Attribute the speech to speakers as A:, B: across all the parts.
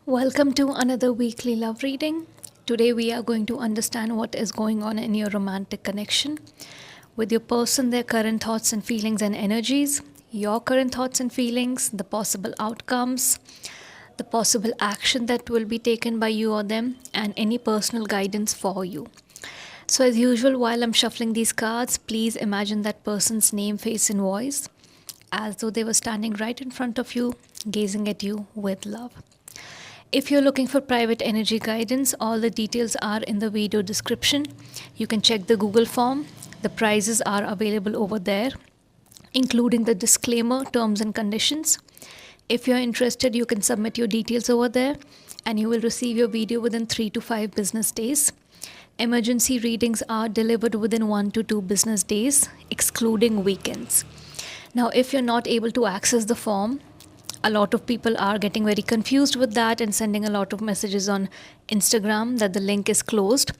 A: Welcome to another weekly love reading. Today we are going to understand what is going on in your romantic connection with your person, their current thoughts and feelings and energies, your current thoughts and feelings, the possible outcomes, the possible action that will be taken by you or them, and any personal guidance for you. So, as usual, while I'm shuffling these cards, please imagine that person's name, face, and voice as though they were standing right in front of you, gazing at you with love. If you're looking for private energy guidance, all the details are in the video description. You can check the Google form. The prizes are available over there, including the disclaimer, terms, and conditions. If you're interested, you can submit your details over there and you will receive your video within 3 to 5 business days. Emergency readings are delivered within 1 to 2 business days, excluding weekends. Now, if you're not able to access the form, a lot of people are getting very confused with that and sending a lot of messages on Instagram that the link is closed.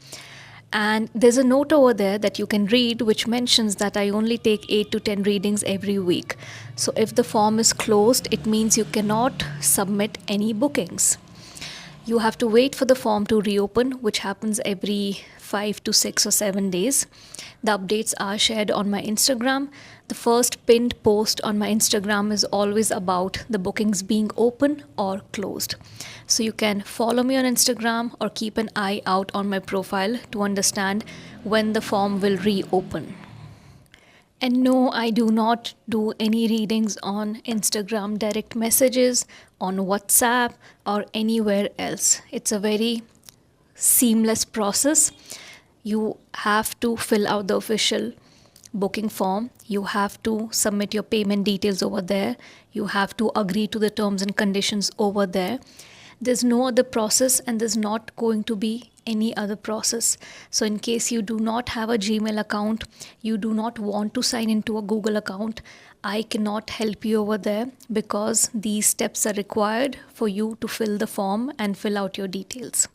A: And there's a note over there that you can read which mentions that I only take 8 to 10 readings every week. So if the form is closed, it means you cannot submit any bookings. You have to wait for the form to reopen, which happens every 5 to 6 or 7 days. The updates are shared on my Instagram. The first pinned post on my Instagram is always about the bookings being open or closed. So you can follow me on Instagram or keep an eye out on my profile to understand when the form will reopen. And no, I do not do any readings on Instagram direct messages, on WhatsApp, or anywhere else. It's a very seamless process. You have to fill out the official booking form. You have to submit your payment details over there. You have to agree to the terms and conditions over there. There's no other process and there's not going to be any other process. So in case you do not have a Gmail account, you do not want to sign into a Google account, I cannot help you over there because these steps are required for you to fill the form and fill out your details.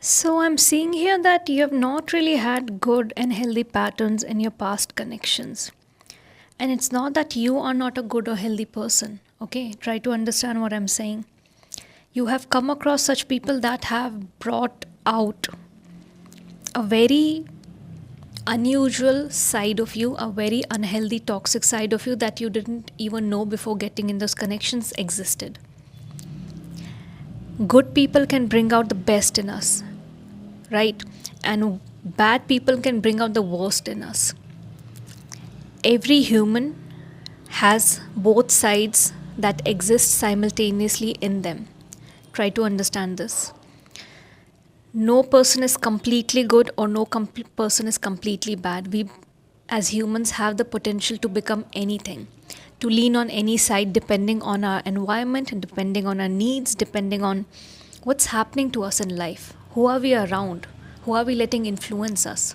A: So I'm seeing here that you have not really had good and healthy patterns in your past connections. And it's not that you are not a good or healthy person. Okay, try to understand what I'm saying. You have come across such people that have brought out a very unusual side of you, a very unhealthy, toxic side of you that you didn't even know before getting in those connections existed. Good people can bring out the best in us, right? And bad people can bring out the worst in us. Every human has both sides that exist simultaneously in them. Try to understand this. No person is completely good or no person is completely bad. We as humans have the potential to become anything, to lean on any side depending on our environment and depending on our needs, depending on what's happening to us in life. Who are we around? Who are we letting influence us?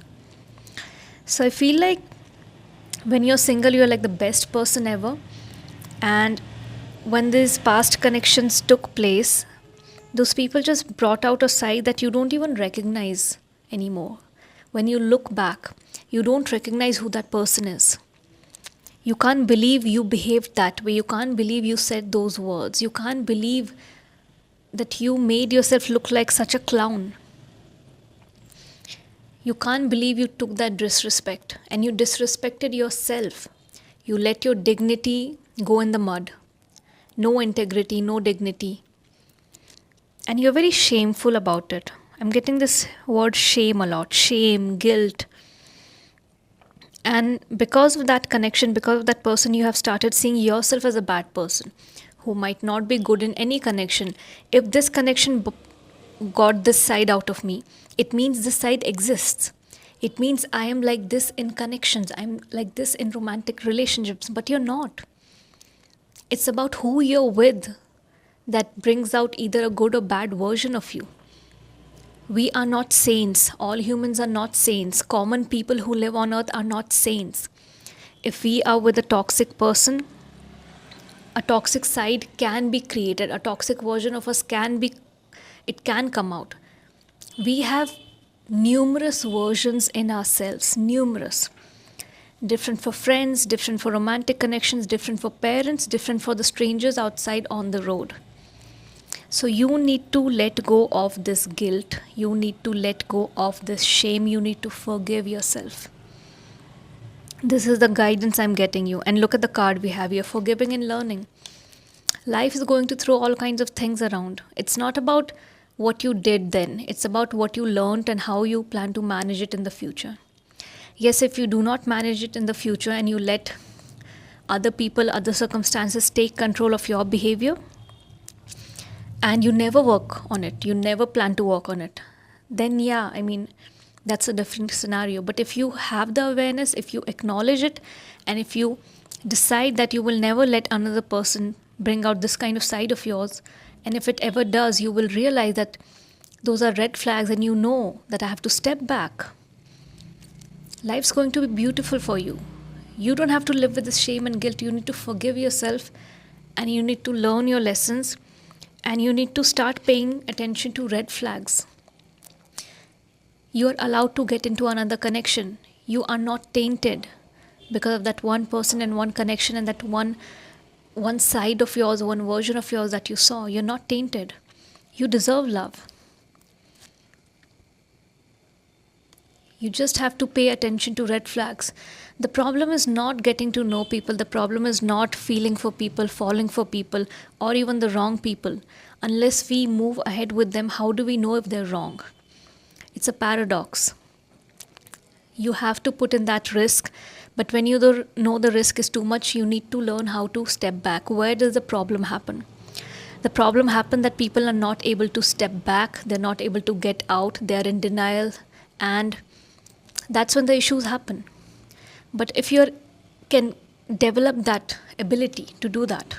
A: So I feel like when you're single, you're like the best person ever. And when these past connections took place, those people just brought out a side that you don't even recognize anymore. When you look back, you don't recognize who that person is. You can't believe you behaved that way. You can't believe you said those words. You can't believe that you made yourself look like such a clown. You can't believe you took that disrespect and you disrespected yourself. You let your dignity go in the mud. No integrity, no dignity. And you're very shameful about it. I'm getting this word shame a lot. Shame, guilt. And because of that connection, because of that person, you have started seeing yourself as a bad person who might not be good in any connection. If this connection got this side out of me, it means this side exists. It means I am like this in connections. I'm like this in romantic relationships, but you're not. It's about who you're with that brings out either a good or bad version of you. We are not saints. All humans are not saints. Common people who live on earth are not saints. If we are with a toxic person, a toxic side can be created, a toxic version of us it can come out. We have numerous versions in ourselves, numerous. Different for friends, different for romantic connections, different for parents, different for the strangers outside on the road. So you need to let go of this guilt. You need to let go of this shame. You need to forgive yourself. This is the guidance I'm getting you. And look at the card we have here, forgiving and learning. Life is going to throw all kinds of things around. It's not about what you did then. It's about what you learned and how you plan to manage it in the future. Yes, if you do not manage it in the future and you let other people, other circumstances take control of your behavior, and you never work on it, you never plan to work on it, then yeah, I mean, that's a different scenario. But if you have the awareness, if you acknowledge it, and if you decide that you will never let another person bring out this kind of side of yours, and if it ever does, you will realize that those are red flags and you know that I have to step back. Life's going to be beautiful for you. You don't have to live with this shame and guilt. You need to forgive yourself and you need to learn your lessons and you need to start paying attention to red flags. You are allowed to get into another connection. You are not tainted because of that one person and one connection and that one side of yours, one version of yours that you saw. You're not tainted. You deserve love. You just have to pay attention to red flags. The problem is not getting to know people. The problem is not feeling for people, falling for people, or even the wrong people. Unless we move ahead with them, how do we know if they're wrong? It's a paradox. You have to put in that risk, but when you know the risk is too much, you need to learn how to step back. Where does the problem happen? The problem happens that people are not able to step back, they're not able to get out, they're in denial, and that's when the issues happen. But if you can develop that ability to do that,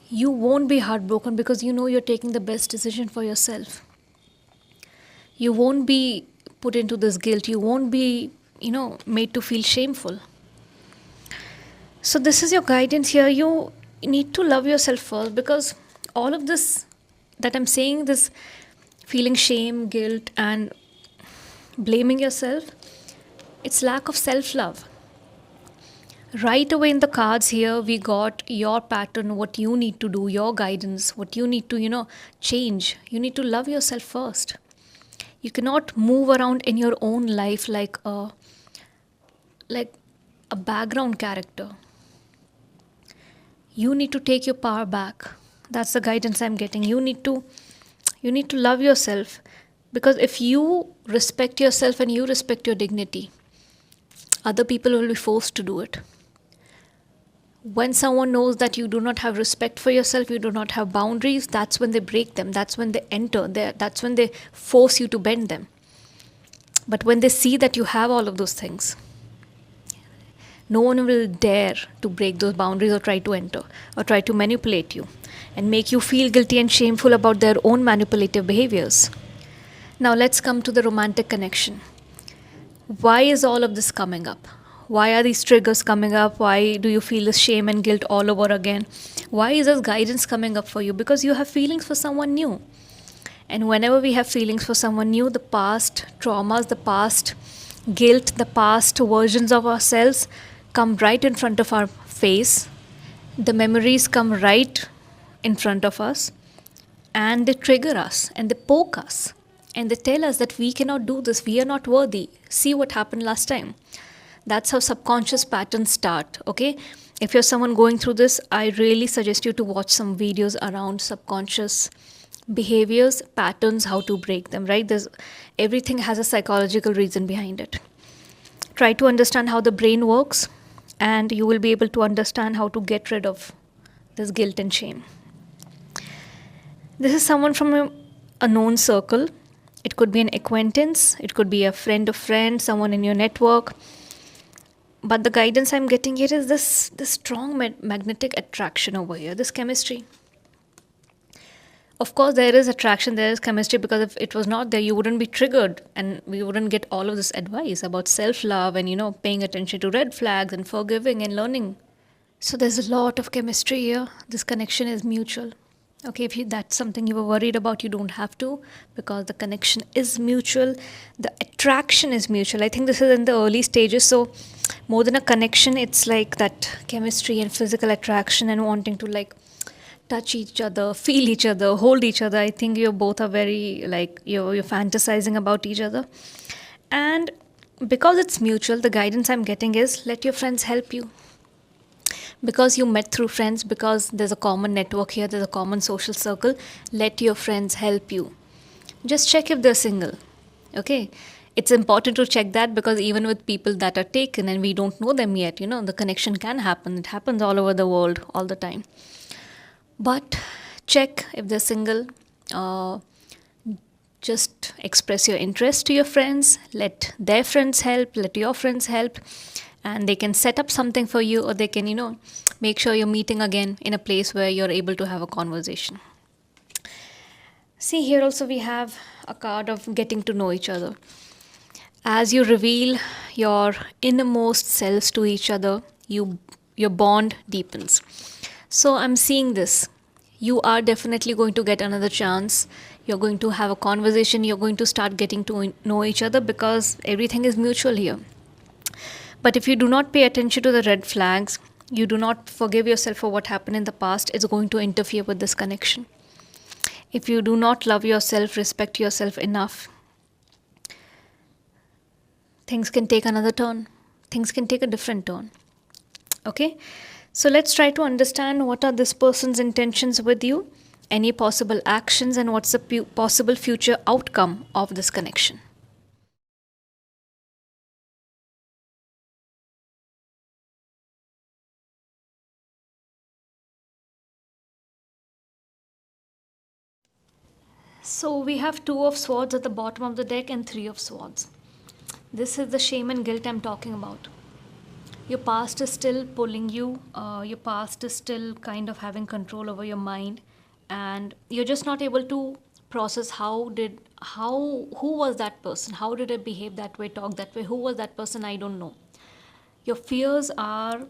A: you won't be heartbroken because you know you're taking the best decision for yourself. You won't be put into this guilt. You won't be, made to feel shameful. So this is your guidance here. You need to love yourself first, because all of this that I'm saying, this feeling shame, guilt, and blaming yourself, it's lack of self-love. Right away in the cards here, we got your pattern, what you need to do, your guidance, what you need to, change. You need to love yourself first. You cannot move around in your own life like a background character. You need to take your power back. That's the guidance I'm getting. You need to love yourself, because if you respect yourself and you respect your dignity, other people will be forced to do it. When someone knows that you do not have respect for yourself, you do not have boundaries, that's when they break them. That's when they enter. That's when they force you to bend them. But when they see that you have all of those things, no one will dare to break those boundaries or try to enter or try to manipulate you and make you feel guilty and shameful about their own manipulative behaviors. Now let's come to the romantic connection. Why is all of this coming up? Why are these triggers coming up? Why do you feel this shame and guilt all over again? Why is this guidance coming up for you? Because you have feelings for someone new. And whenever we have feelings for someone new, the past traumas, the past guilt, the past versions of ourselves come right in front of our face. The memories come right in front of us and they trigger us and they poke us and they tell us that we cannot do this, we are not worthy. See what happened last time. That's how subconscious patterns start, okay? If you're someone going through this, I really suggest you to watch some videos around subconscious behaviors, patterns, how to break them, right? Everything has a psychological reason behind it. Try to understand how the brain works and you will be able to understand how to get rid of this guilt and shame. This is someone from a known circle. It could be an acquaintance, it could be a friend of friends, someone in your network. But the guidance I'm getting here is this strong magnetic attraction over here, this chemistry. Of course, there is attraction, there is chemistry, because if it was not there, you wouldn't be triggered and we wouldn't get all of this advice about self-love and, paying attention to red flags and forgiving and learning So there's a lot of chemistry here. This connection is mutual. Okay, if that's something you were worried about, you don't have to, because the connection is mutual. The attraction is mutual. I think this is in the early stages. So more than a connection, it's like that chemistry and physical attraction and wanting to like touch each other, feel each other, hold each other. I think you both are very like you're fantasizing about each other. And because it's mutual, the guidance I'm getting is let your friends help you, because you met through friends, because there's a common network here, there's a common social circle. Let your friends help you. Just check if they're single. Okay, it's important to check that, because even with people that are taken and we don't know them yet, the connection can happen. It happens all over the world all the time. But check if they're single. uh, just express your interest to your friends, let their friends help, let your friends help, and they can set up something for you, or they can make sure you're meeting again in a place where you're able to have a conversation. See, here also we have a card of getting to know each other. As you reveal your innermost selves to each other, your bond deepens. So I'm seeing this. You are definitely going to get another chance. You're going to have a conversation. You're going to start getting to know each other, because everything is mutual here. But if you do not pay attention to the red flags, you do not forgive yourself for what happened in the past, it's going to interfere with this connection. If you do not love yourself, respect yourself enough, things can take another turn. Things can take a different turn. Okay? So let's try to understand what are this person's intentions with you, any possible actions, and what's the possible future outcome of this connection. So we have two of swords at the bottom of the deck and three of swords. This is the shame and guilt I'm talking about. Your past is still pulling you. Your past is still kind of having control over your mind, and you're just not able to process who was that person? How did it behave that way, talk that way? Who was that person? I don't know. Your fears are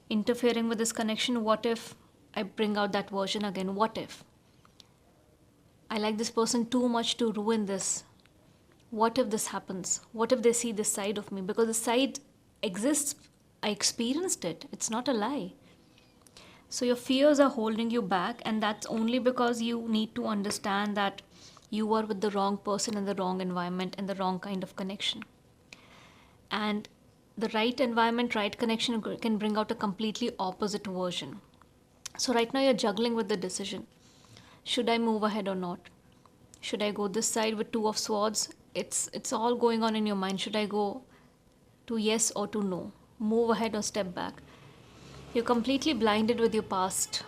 A: interfering with this connection. What if I bring out that version again? What if I like this person too much to ruin this? What if this happens? What if they see this side of me? Because the side exists. I experienced it. It's not a lie. So your fears are holding you back, and that's only because you need to understand that you are with the wrong person in the wrong environment and the wrong kind of connection. And the right environment, right connection can bring out a completely opposite version. So right now you're juggling with the decision. Should I move ahead or not? Should I go this side with two of swords? It's all going on in your mind. Should I go to yes or to no? Move ahead or step back? You're completely blinded with your past.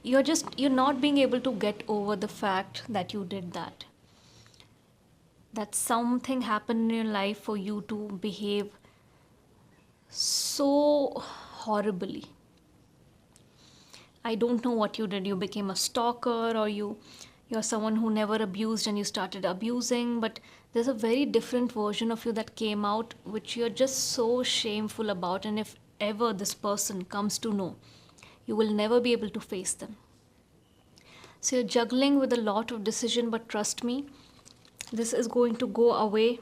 A: You're not being able to get over the fact that you did that. That something happened in your life for you to behave so horribly. I don't know what you did. You became a stalker, or you're someone who never abused and you started abusing, but there's a very different version of you that came out, which you're just so shameful about. And if ever this person comes to know, you will never be able to face them. So you're juggling with a lot of decision, but trust me, this is going to go away.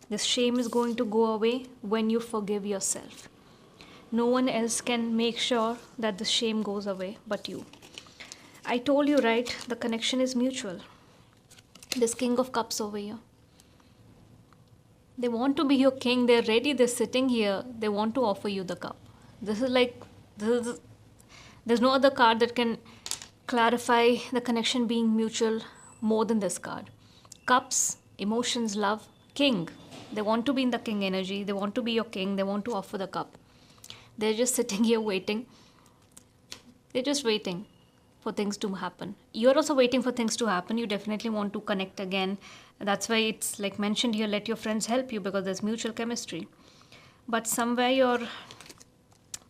A: This shame is going to go away when you forgive yourself. No one else can make sure that the shame goes away but you. I told you, right? The connection is mutual. This King of Cups over here, they want to be your king. They're ready. They're sitting here. They want to offer you the cup. This is like, there's no other card that can clarify the connection being mutual more than this card. Cups, emotions, love, king. They want to be in the king energy. They want to be your king. They want to offer the cup. They're just sitting here waiting. They're just waiting for things to happen. You're also waiting for things to happen. You definitely want to connect again. That's why it's like mentioned here, let your friends help you, because there's mutual chemistry. But somewhere your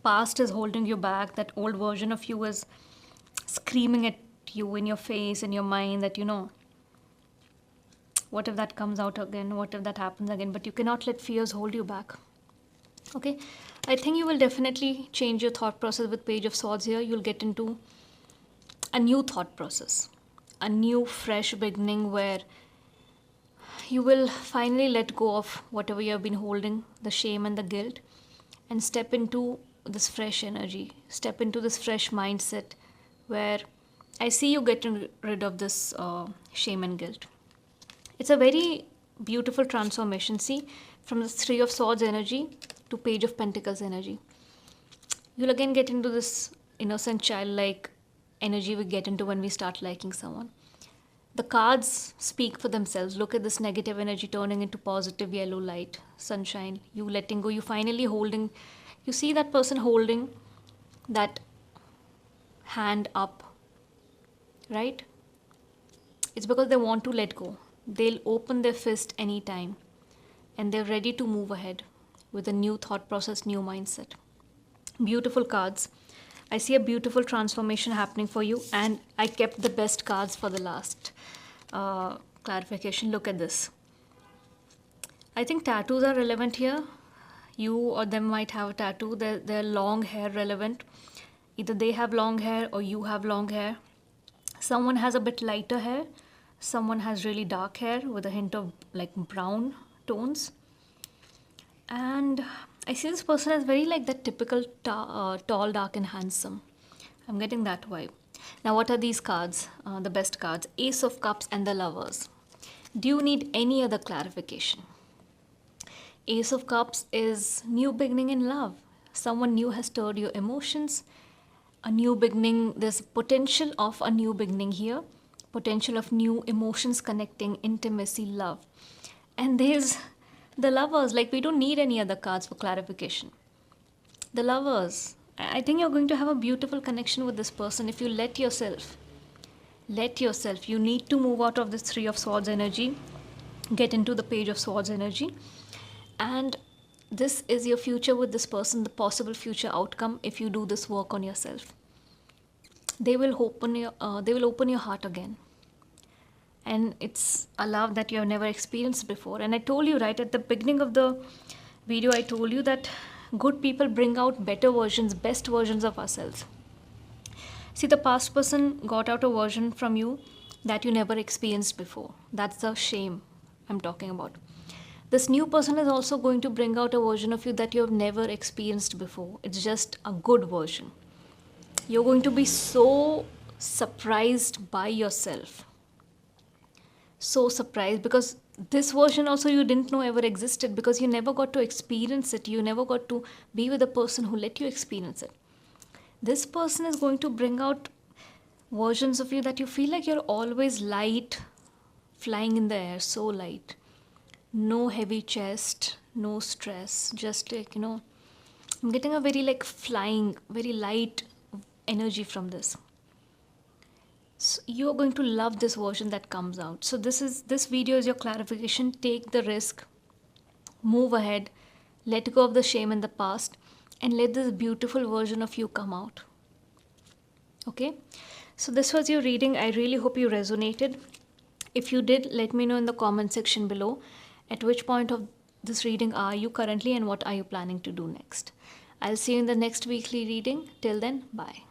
A: past is holding you back. That old version of you is screaming at you in your face, in your mind, that what if that comes out again? What if that happens again? But you cannot let fears hold you back. Okay, I think you will definitely change your thought process with Page of Swords here. You'll get into a new thought process, a new fresh beginning where you will finally let go of whatever you have been holding, the shame and the guilt, and step into this fresh energy, step into this fresh mindset where I see you getting rid of this shame and guilt. It's a very beautiful transformation. See, from the Three of Swords energy to Page of Pentacles energy. You'll again get into this innocent childlike energy we get into when we start liking someone. The cards speak for themselves. Look at this negative energy turning into positive yellow light, sunshine, you letting go, you finally holding, you see that person holding that hand up, right? It's because they want to let go. They'll open their fist anytime and they're ready to move ahead with a new thought process, new mindset. Beautiful cards. I see a beautiful transformation happening for you, and I kept the best cards for the last clarification. Look at this. I think tattoos are relevant here. You or them might have a tattoo. They're long hair relevant. Either they have long hair or you have long hair. Someone has a bit lighter hair. Someone has really dark hair with a hint of like brown tones. And I see this person as very like that typical tall, dark and handsome. I'm getting that vibe. Now what are these cards? The best cards. Ace of Cups and the Lovers. Do you need any other clarification? Ace of Cups is new beginning in love. Someone new has stirred your emotions. A new beginning. There's potential of a new beginning here. Potential of new emotions connecting, intimacy, love. And there's the Lovers. Like, we don't need any other cards for clarification. The Lovers. I think you're going to have a beautiful connection with this person if you let yourself. Let yourself. You need to move out of this Three of Swords energy. Get into the Page of Swords energy. And this is your future with this person, the possible future outcome if you do this work on yourself. They will open your heart again. And it's a love that you have never experienced before. And I told you right at the beginning of the video, I told you that good people bring out better versions, best versions of ourselves. See, the past person got out a version from you that you never experienced before. That's the shame I'm talking about. This new person is also going to bring out a version of you that you have never experienced before. It's just a good version. You're going to be so surprised by yourself. So surprised, because this version also you didn't know ever existed, because you never got to experience it. You never got to be with a person who let you experience it. This person is going to bring out versions of you that you feel like you're always light, flying in the air, so light. No heavy chest, no stress, just like, I'm getting a very like flying, very light energy from this. So you're going to love this version that comes out. So this video is your clarification. Take the risk, move ahead, let go of the shame in the past, and let this beautiful version of you come out. Okay, so this was your reading. I really hope you resonated. If you did, let me know in the comment section below at which point of this reading are you currently and what are you planning to do next. I'll see you in the next weekly reading. Till then, bye.